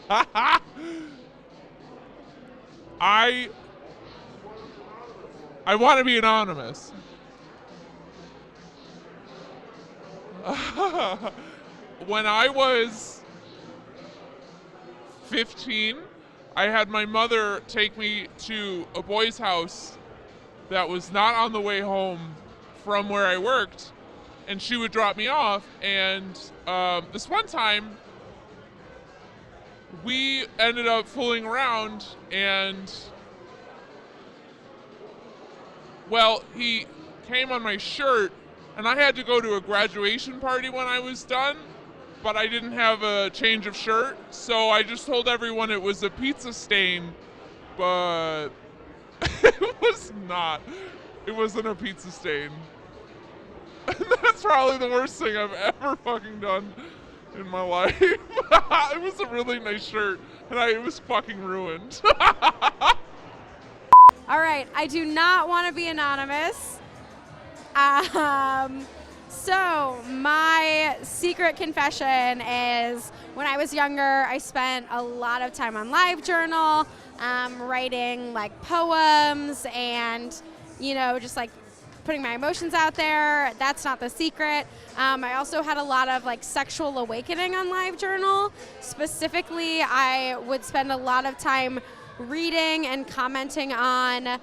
I want to be anonymous. When I was 15, I had my mother take me to a boy's house that was not on the way home from where I worked, and she would drop me off. And this one time, we ended up fooling around, and well, he came on my shirt, and I had to go to a graduation party when I was done, but I didn't have a change of shirt, so I just told everyone it was a pizza stain, but it was not. It wasn't a pizza stain. That's probably the worst thing I've ever fucking done in my life. It was a really nice shirt, and it was fucking ruined. All right, I do not want to be anonymous. So my secret confession is when I was younger, I spent a lot of time on LiveJournal, writing like poems and, just like putting my emotions out there. That's not the secret. I also had a lot of like sexual awakening on LiveJournal. Specifically, I would spend a lot of time reading and commenting on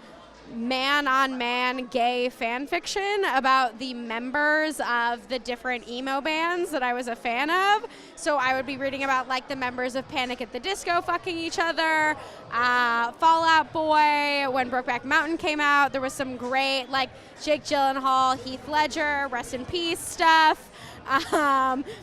man gay fan fiction about the members of the different emo bands that I was a fan of. So I would be reading about like the members of Panic at the Disco fucking each other, Fall Out Boy. When Brokeback Mountain came out, there was some great like Jake Gyllenhaal, Heath Ledger, rest in peace stuff.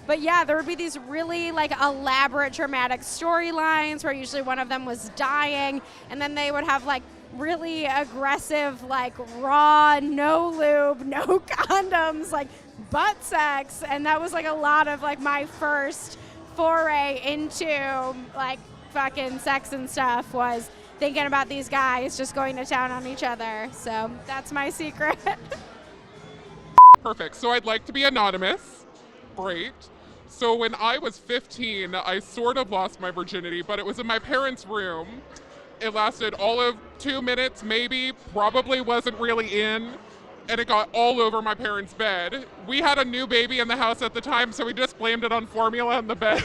But yeah, there would be these really like elaborate dramatic storylines where usually one of them was dying, and then they would have like really aggressive, like raw, no lube, no condoms, like butt sex. And that was like a lot of like my first foray into like fucking sex and stuff, was thinking about these guys just going to town on each other. So that's my secret. Perfect. So I'd like to be anonymous. Great. So when I was 15, I sort of lost my virginity, but it was in my parents' room. It lasted all of 2 minutes, maybe, probably wasn't really in, and it got all over my parents' bed. We had a new baby in the house at the time, so we just blamed it on formula in the bed.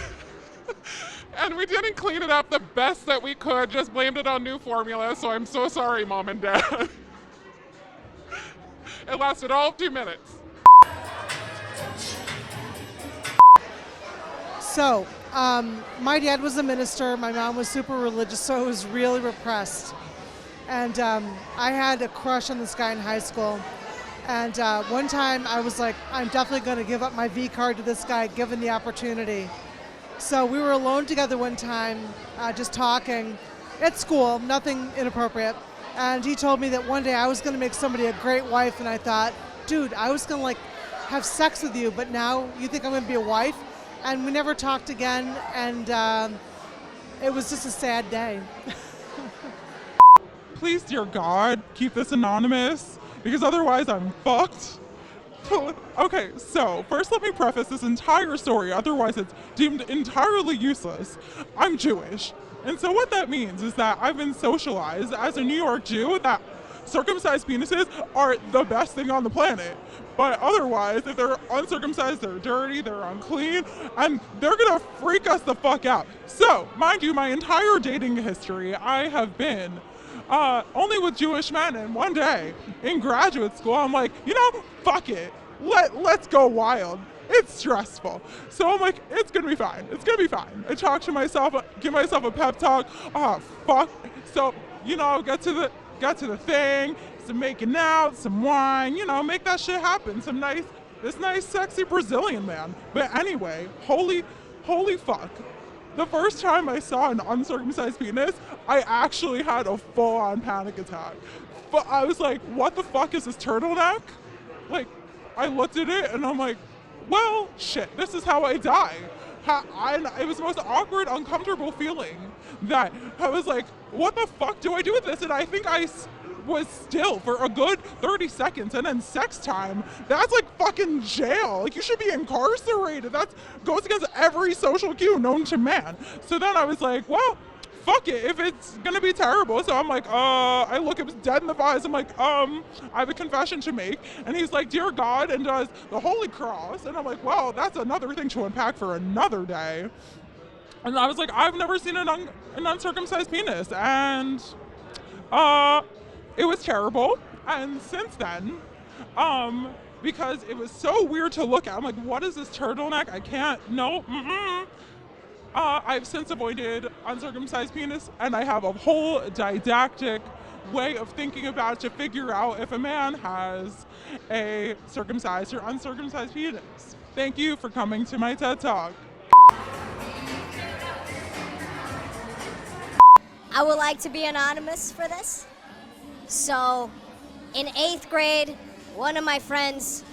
And we didn't clean it up the best that we could, just blamed it on new formula, so I'm so sorry, Mom and Dad. It lasted all of 2 minutes. So, my dad was a minister, my mom was super religious, so I was really repressed. And I had a crush on this guy in high school. And one time I was like, I'm definitely going to give up my V card to this guy, given the opportunity. So we were alone together one time, just talking at school, nothing inappropriate. And he told me that one day I was going to make somebody a great wife, and I thought, dude, I was going to like have sex with you, but now you think I'm going to be a wife? And we never talked again, and it was just a sad day. Please, dear God, keep this anonymous, because otherwise I'm fucked. Okay, so first let me preface this entire story, otherwise it's deemed entirely useless. I'm Jewish, and so what that means is that I've been socialized as a New York Jew that circumcised penises are the best thing on the planet. But otherwise, if they're uncircumcised, they're dirty, they're unclean, and they're gonna freak us the fuck out. So, mind you, my entire dating history, I have been only with Jewish men, and one day in graduate school, I'm like, fuck it, let's go wild. It's stressful. So I'm like, it's gonna be fine. It's gonna be fine. I talk to myself, give myself a pep talk. Oh, fuck. So, get to the thing, some making out, some wine, make that shit happen. This nice, sexy Brazilian man. But anyway, holy fuck. The first time I saw an uncircumcised penis, I actually had a full-on panic attack. But I was like, what the fuck is this turtleneck? Like, I looked at it and I'm like, well, shit, this is how I die. It was the most awkward, uncomfortable feeling that I was like, what the fuck do I do with this? And I think I was still for a good 30 seconds, and then sex time, that's like fucking jail. Like, you should be incarcerated. That goes against every social cue known to man. So then I was like, well, fuck it, if it's gonna be terrible. So I'm like, I look him dead in the eyes. I'm like, I have a confession to make. And he's like, dear God, and does the Holy Cross. And I'm like, well, that's another thing to unpack for another day. And I was like, I've never seen an uncircumcised penis. And it was terrible. And since then, because it was so weird to look at, I'm like, what is this turtleneck? I can't, no, I've since avoided uncircumcised penis, and I have a whole didactic way of thinking about it to figure out if a man has a circumcised or uncircumcised penis. Thank you for coming to my TED Talk. I would like to be anonymous for this. So, in 8th grade, one of my friends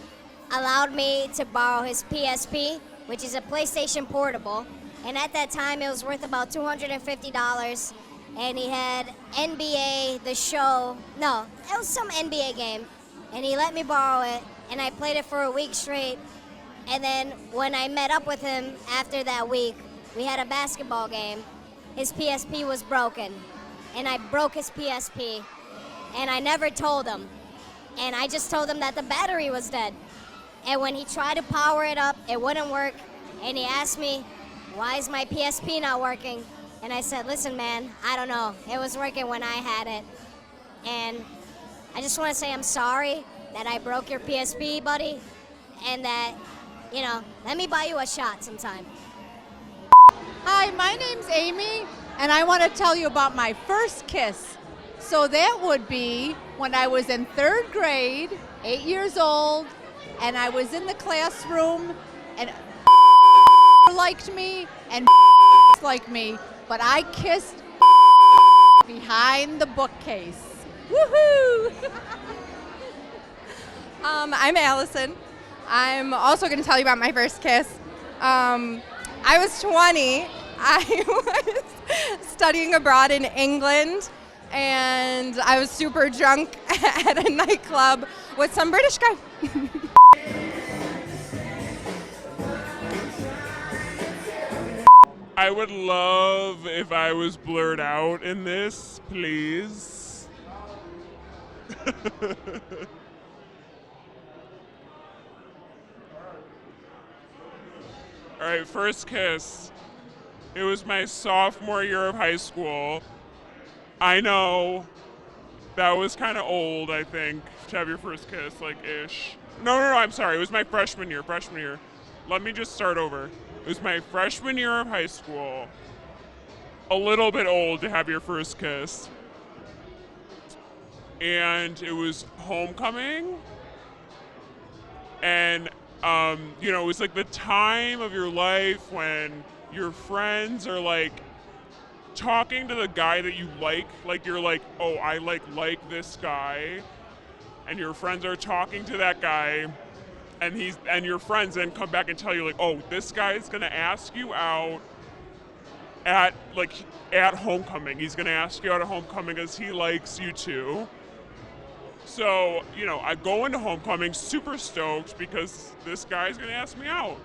allowed me to borrow his PSP, which is a PlayStation Portable. And at that time, it was worth about $250. And he had NBA, the show. No, it was some NBA game. And he let me borrow it. And I played it for a week straight. And then when I met up with him after that week, we had a basketball game. His PSP was broken. And I broke his PSP. And I never told him. And I just told him that the battery was dead. And when he tried to power it up, it wouldn't work. And he asked me, why is my PSP not working? And I said, listen, man, I don't know. It was working when I had it. And I just want to say I'm sorry that I broke your PSP, buddy. And that, let me buy you a shot sometime. Hi, my name's Amy, and I want to tell you about my first kiss. So that would be when I was in 3rd grade, 8 years old, and I was in the classroom, and liked me and liked me, but I kissed behind the bookcase. Woohoo! I'm Allison. I'm also going to tell you about my first kiss. I was 20. I was studying abroad in England, and I was super drunk at a nightclub with some British guy. I would love if I was blurred out in this, please. All right, first kiss. It was my sophomore year of high school. I know that was kind of old, I think, to have your first kiss, like ish. No, I'm sorry. It was my freshman year. Let me just start over. It was my freshman year of high school. A little bit old to have your first kiss. And it was homecoming. And, it was like the time of your life when your friends are like talking to the guy that you like you're like, oh, I like this guy. And your friends are talking to that guy. And your friends then come back and tell you like, oh, this guy's gonna ask you out at homecoming. He's gonna ask you out at homecoming because he likes you too. So, I go into homecoming super stoked because this guy's gonna ask me out.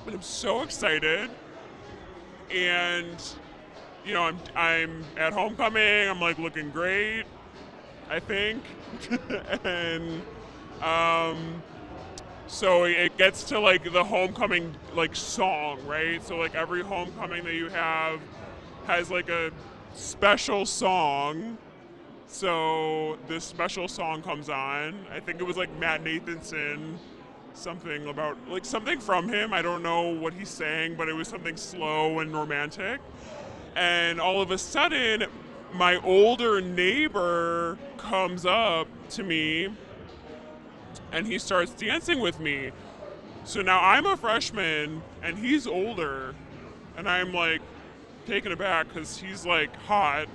But I'm so excited. And, I'm at homecoming, I'm like looking great, I think. And so it gets to like the homecoming like song, right? So like every homecoming that you have has like a special song. So this special song comes on. I think it was like Matt Nathanson, something from him. I don't know what he sang, but it was something slow and romantic. And all of a sudden, my older neighbor comes up to me and he starts dancing with me. So now I'm a freshman and he's older, and I'm like taken aback because he's like hot.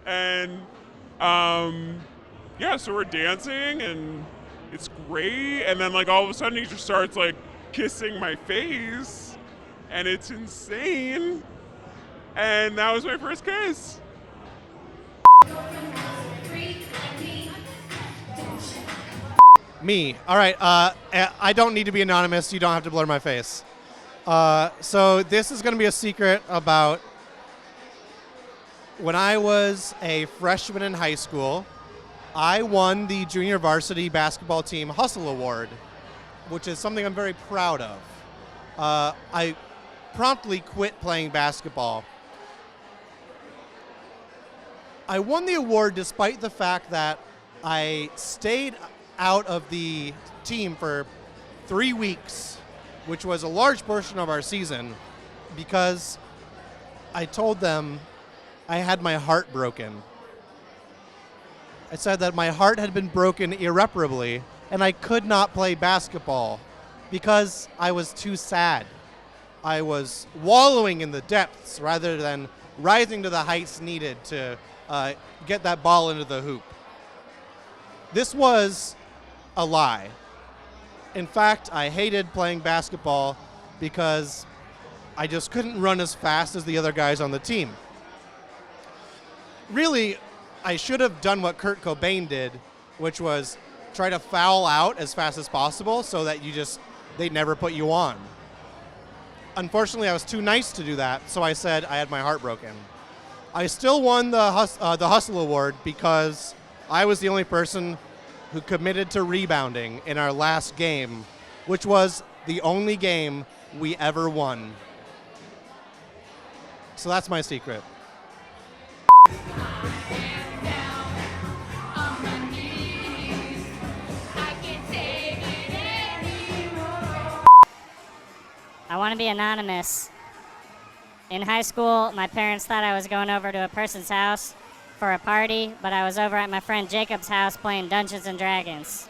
And so we're dancing and it's great. And then like all of a sudden he just starts like kissing my face, and it's insane. And that was my first kiss. Me. All right. I don't need to be anonymous. You don't have to blur my face. So this is going to be a secret about when I was a freshman in high school. I won the junior varsity basketball team Hustle Award, which is something I'm very proud of. I promptly quit playing basketball. I won the award despite the fact that I stayed out of the team for 3 weeks, which was a large portion of our season, because I told them I had my heart broken. I said that my heart had been broken irreparably and I could not play basketball because I was too sad. I was wallowing in the depths rather than rising to the heights needed to get that ball into the hoop. This was a lie. In fact, I hated playing basketball because I just couldn't run as fast as the other guys on the team. Really, I should have done what Kurt Cobain did, which was try to foul out as fast as possible so that they'd never put you on. Unfortunately, I was too nice to do that, so I said I had my heart broken. I still won the Hustle Award because I was the only person who committed to rebounding in our last game, which was the only game we ever won. So that's my secret. I want to be anonymous. In high school, my parents thought I was going over to a person's house for a party, but I was over at my friend Jacob's house playing Dungeons and Dragons.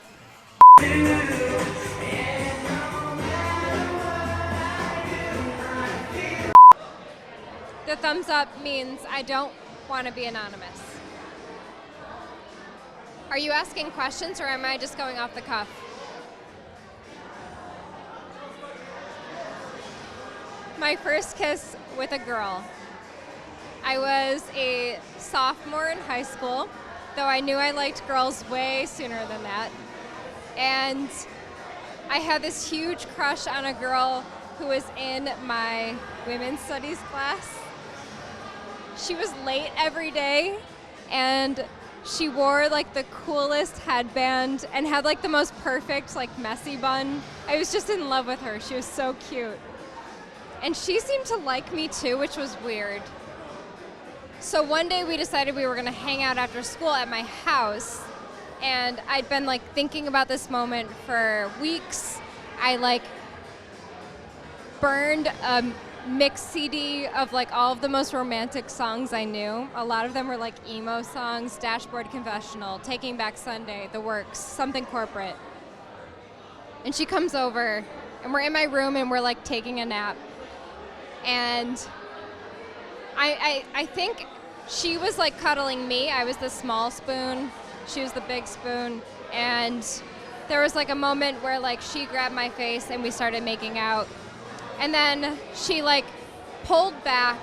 The thumbs up means I don't want to be anonymous. Are you asking questions or am I just going off the cuff? My first kiss with a girl. I was a sophomore in high school, though I knew I liked girls way sooner than that. And I had this huge crush on a girl who was in my women's studies class. She was late every day, and she wore like the coolest headband and had like the most perfect like messy bun. I was just in love with her. She was so cute. And she seemed to like me too, which was weird. So one day we decided we were gonna hang out after school at my house, and I'd been like thinking about this moment for weeks. I like burned a mix CD of like all of the most romantic songs I knew. A lot of them were like emo songs, Dashboard Confessional, Taking Back Sunday, The Works, Something Corporate. And she comes over, and we're in my room and we're like taking a nap. And I think she was like cuddling me. I was the small spoon, she was the big spoon. And there was like a moment where like she grabbed my face and we started making out. And then she like pulled back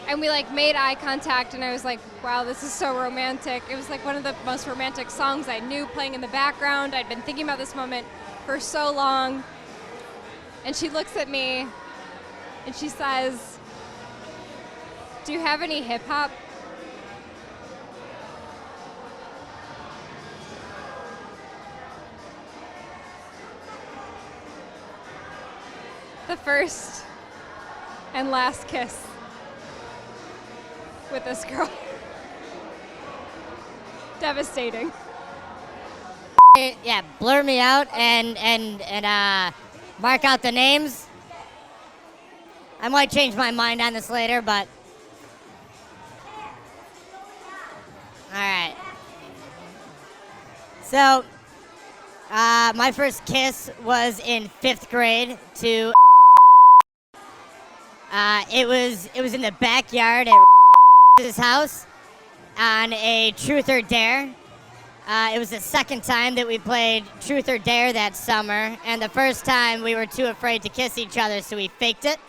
and we like made eye contact, and I was like, wow, this is so romantic. It was like one of the most romantic songs I knew playing in the background. I'd been thinking about this moment for so long. And she looks at me and she says, "Do you have any hip hop?" The first and last kiss with this girl. Devastating. Yeah, blur me out and mark out the names. I might change my mind on this later, but all right. So, my first kiss was in 5th grade to. It was in the backyard at his house on a Truth or Dare. It was the second time that we played Truth or Dare that summer, and the first time we were too afraid to kiss each other, so we faked it.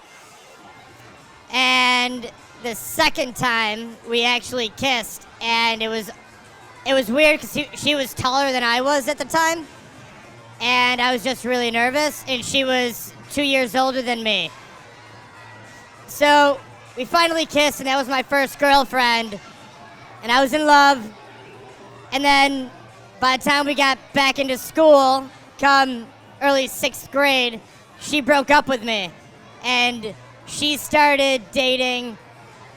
And the second time we actually kissed, and it was weird because she was taller than I was at the time, and I was just really nervous, and she was 2 years older than me. So we finally kissed, and that was my first girlfriend, and I was in love. And then by the time we got back into school, come early 6th grade, she broke up with me, and she started dating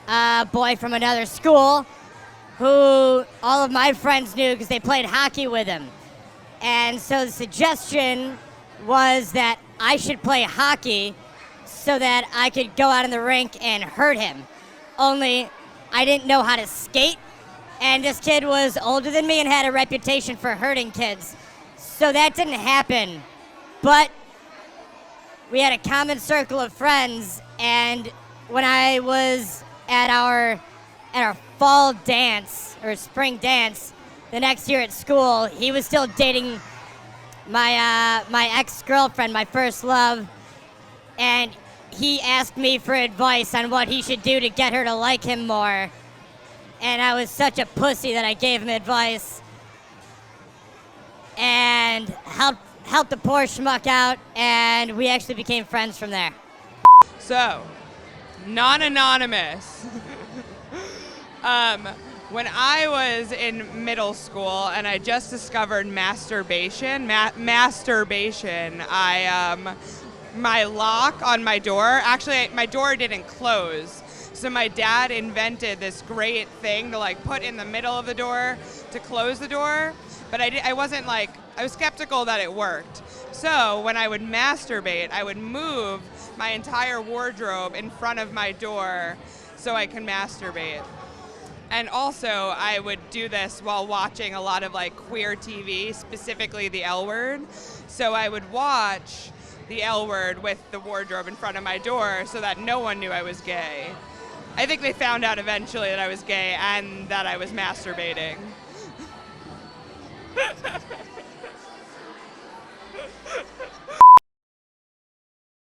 a boy from another school who all of my friends knew because they played hockey with him. And so the suggestion was that I should play hockey so that I could go out in the rink and hurt him. Only I didn't know how to skate, and this kid was older than me and had a reputation for hurting kids. So that didn't happen. But we had a common circle of friends, and when I was at our fall dance or spring dance the next year at school, he was still dating my ex-girlfriend, my first love, and he asked me for advice on what he should do to get her to like him more. And I was such a pussy that I gave him advice and helped the poor schmuck out, and we actually became friends from there. So, non-anonymous. When I was in middle school and I just discovered masturbation, my lock on my door, actually my door didn't close. So my dad invented this great thing to like put in the middle of the door to close the door, but I was skeptical that it worked. So when I would masturbate, I would move my entire wardrobe in front of my door so I can masturbate. And also, I would do this while watching a lot of like queer TV, specifically the L Word. So I would watch the L Word with the wardrobe in front of my door so that no one knew I was gay. I think they found out eventually that I was gay and that I was masturbating.